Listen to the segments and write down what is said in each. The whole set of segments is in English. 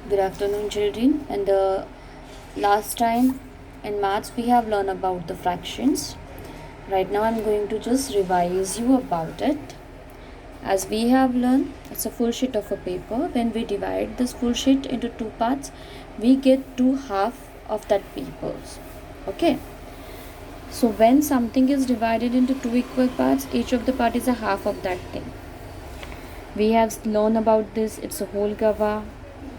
Good afternoon, children. And the last time in maths we have learned about the fractions. Right now I'm going to just revise you about it. As we have learned, it's a full sheet of a paper. When we divide this full sheet into two parts, we get two half of that papers. Okay. So when something is divided into two equal parts, each of the part is a half of that thing. We have learned about this. It's a whole gava.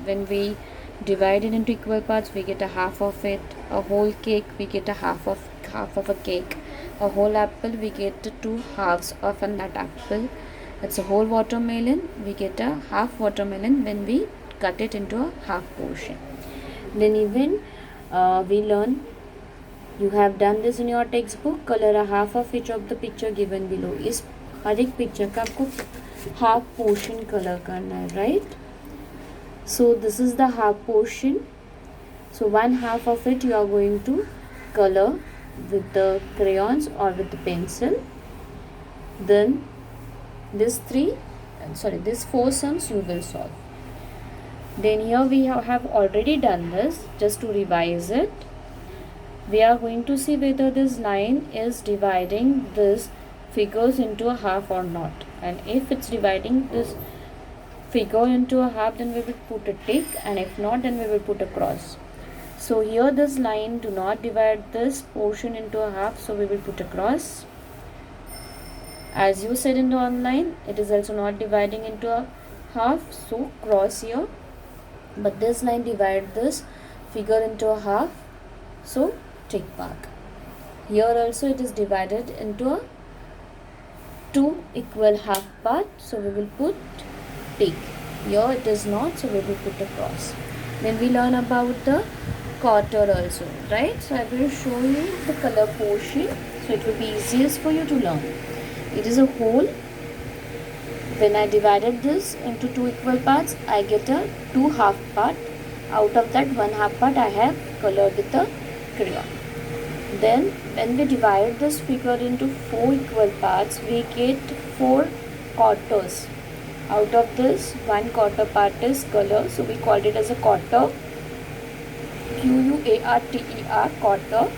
When we divide it into equal parts, we get a half of it. A whole cake, we get a half of a cake. A whole apple, we get two halves of that apple. It's a whole watermelon, we get a half watermelon when we cut it into a half portion. Then even we learn, you have done this in your textbook. Color a half of each of the picture given below. इस हर एक picture का आपको half portion colour करना है, right? So this is the half portion. So one half of it you are going to color with the crayons or with the pencil. Then these four sums you will solve. Then here we have already done this. Just to revise it, we are going to see whether this line is dividing this figures into a half or not. And if it's dividing this figure into a half, then we will put a tick, and if not, then we will put a cross. So here this line do not divide this portion into a half, so we will put a cross. As you said in the online, it is also not dividing into a half, so cross here. But this line divide this figure into a half, so tick mark. Here also it is divided into a two equal half part, so we will put tick. Here it is not, so we will put a cross. Then we learn about the quarter also, right? So I will show you the color portion, so it will be easiest for you to learn. It is a whole. When I divided this into two equal parts, I get a two half part. Out of that one half part I have colored with a crayon. Then when we divide this figure into four equal parts, we get four quarters. Out of this, one quarter part is color, so we called it as a quarter. Q-U-A-R-T-E-R, quarter.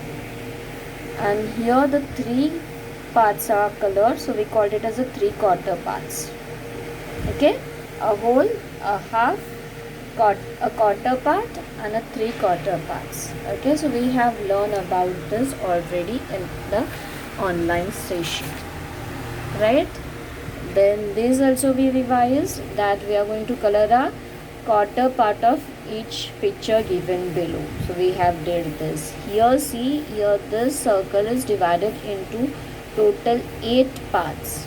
And here the three parts are colored, so we called it as a three quarter parts. Okay, a whole, a half, a quarter part, and a three quarter parts. Okay, so we have learned about this already in the online session, right? Then this also we revised that we are going to color a quarter part of each picture given below. So we have did this. Here see, here this circle is divided into total 8 parts.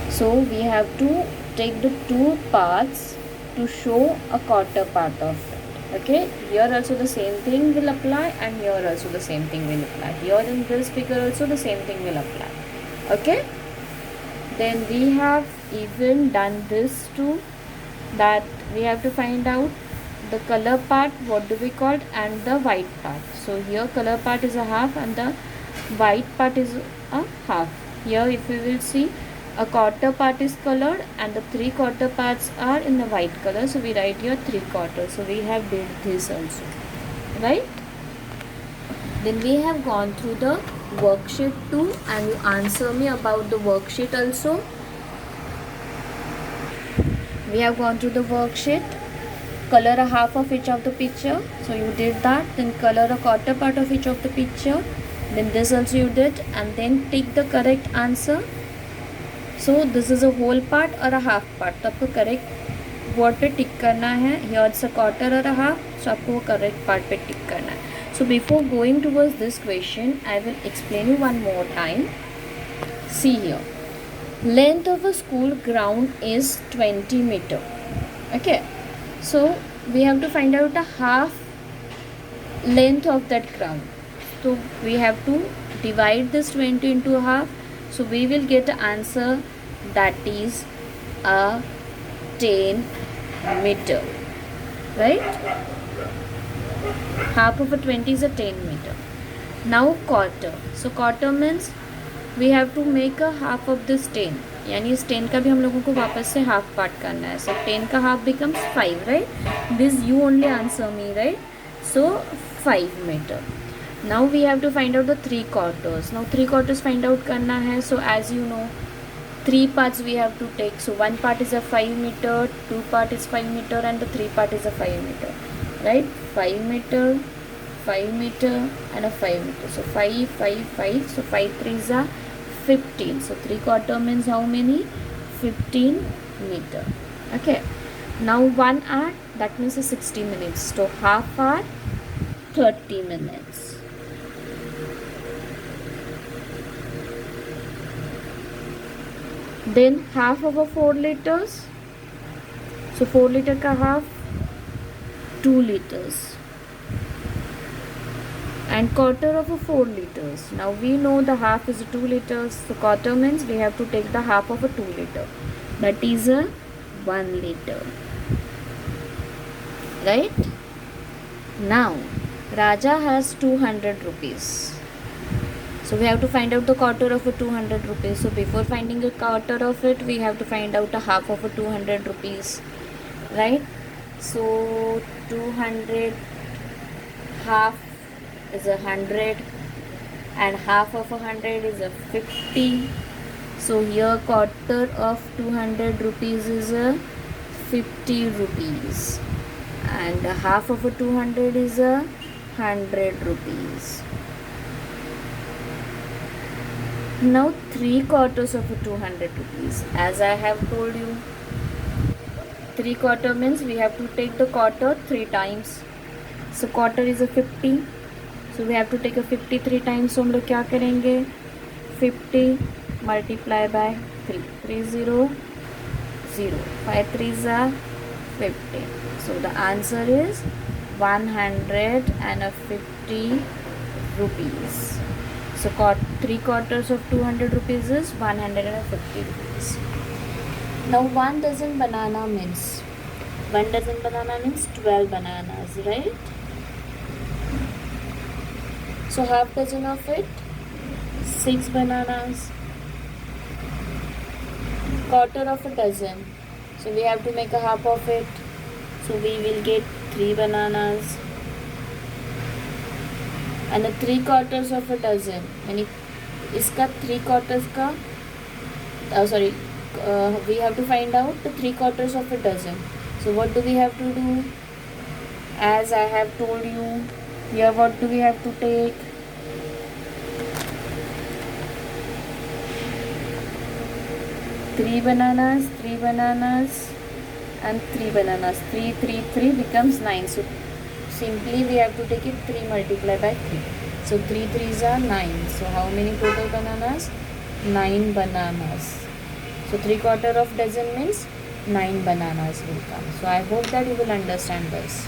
So we have to take the two parts to show a quarter part of it. Okay, here also the same thing will apply, and here also the same thing will apply. Here in this figure also the same thing will apply. Okay, then we have even done this too, that we have to find out the color part, what do we call it, and the white part. So here color part is a half and the white part is a half. Here if we will see, a quarter part is colored and the three quarter parts are in the white color, so we write here three quarters. So we have did this also, right? Then we have gone through the worksheet 2, and you answer me about the worksheet also. We have gone through the worksheet. Color a half of each of the picture, so you did that. Then color a quarter part of each of the picture, then this also you did, and then take the correct answer. So this is a whole part or a half part, तो आपको correct word पे tick करना है. Here it's a quarter or a half, so आपको वो correct part पे tick करना है. So before going towards this question, I will explain you one more time. See here, length of a school ground is 20 meter. Okay, so we have to find out the half length of that ground. So we have to divide this 20 into a half. So we will get an answer that is a 10 meter, right? Half of a 20 is a 10 meter. Now quarter. So quarter means we have to make a half of this 10. यानी इस 10 का भी हम लोगों को वापस से half part करना है. So 10 का half becomes 5, right? This you only answer me, right? So 5 meter. Now we have to find out the 3 quarters. Now 3 quarters find out करना है. So as you know, 3 parts we have to take. So 1 part is a 5 meter, 2 part is 5 meter, and the 3 part is a 5 meter, right? 5 meter, 5 meter, and a 5 meter. So 5, 5, 5. So 5 threes are 15. So 3 quarter means how many? 15 meter. Okay. Now 1 hour, that means a 60 minutes. So half hour, 30 minutes. Then half of a 4 liters. So 4 liter ka half, 2 liters. And quarter of a 4 liters. Now we know the half is 2 liters. So quarter means we have to take the half of a 2 liter. That is a 1 liter. Right? Now Raja has 200 rupees. So we have to find out the quarter of a 200 rupees. So before finding a quarter of it, we have to find out a half of a 200 rupees, right? So 200 half is 100, and half of 100 is a 50. So here quarter of 200 rupees is a 50 rupees, and half of a 200 is a 100 rupees. Now 3 quarters of a 200 rupees. As I have told you, 3 quarter means we have to take the quarter 3 times. So quarter is a 50. So we have to take a 50 3 times. So हम लोग क्या करेंगे? 50 multiply by 3. 3 0 0. 5 3s are 50. So the answer is 150 rupees. So 3 quarters of 200 rupees is 150 rupees. Now 1 dozen banana means 1 dozen banana means 12 bananas, right? So half dozen of it, 6 bananas. Quarter of a dozen, so we have to make a half of it. So we will get 3 bananas. And the 3 quarters of a dozen, यानी इसका 3 quarters का we have to find out the 3 quarters of a dozen. So what do we have to do? As I have told you, here what do we have to take? Three bananas, and 3 bananas. 3, 3, 3 becomes 9. So simply we have to take it 3 multiplied by 3. So 3 3s are 9. So how many total bananas? 9 bananas. So 3 quarter of dozen means 9 bananas will come. So I hope that you will understand this.